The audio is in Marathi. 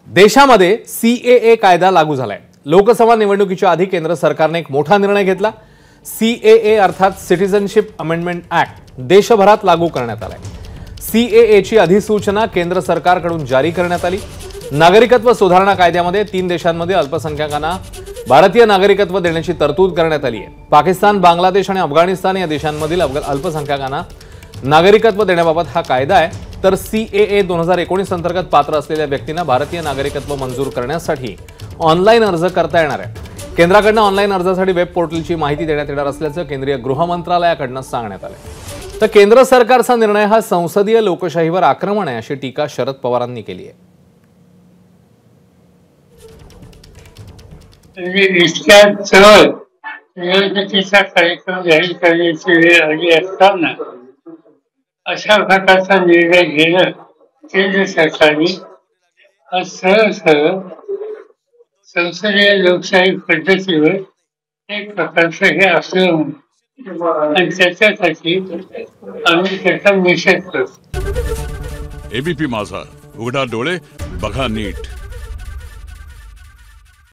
देशामध्ये सीएए कायदा लागू झालाय। लोकसभा निवडणुकीच्या आधी केंद्र सरकारने एक मोठा निर्णय घेतला। सीएए अर्थात सिटीजनशिप अमेंडमेंट ऍक्ट देशभरात लागू करण्यात आलाय। सीएए ची अधिसूचना केंद्र सरकारकडून जारी करण्यात आली। नागरिकत्व सुधारणा कायद्यामध्ये 3 देशांमध्ये अल्पसंख्याकांना भारतीय नागरिकत्व देण्याची तरतूद करण्यात आली आहे। पाकिस्तान, बांगलादेश आणि अफगाणिस्तान या देशांमधील अल्पसंख्याकांना नागरिकत्व देण्याबाबत हा कायदा आहे। तर सीएए 2019 अंतर्गत पात्र असलेल्या व्यक्तींना भारतीय नागरिकत्व मंजूर करण्यासाठी ऑनलाईन अर्ज करता येणार आहे। केंद्राकडून ऑनलाईन अर्जासाठी वेब पोर्टलची माहिती देण्यात येणार असल्याचं केंद्रीय गृह मंत्रालयाकडून सांगण्यात आलं। तर केंद्र सरकारचा निर्णय हा संसदीय लोकशाहीवर आक्रमण आहे अशी टीका शरद पवारांनी केली आहे। निवडणुकीचा कार्यक्रम जाहीर करण्याची वेळ आली असताना अशा प्रकारचा निर्णय घेणं केंद्र सरकारने आज सरळ संसदीय लोकशाही पद्धतीवर एक प्रकारचं हे आक्रमण आणि त्याच्यासाठी आम्ही त्याचा निषेध करतो। एबीपी माझा, उघडा डोळे बघा नीट।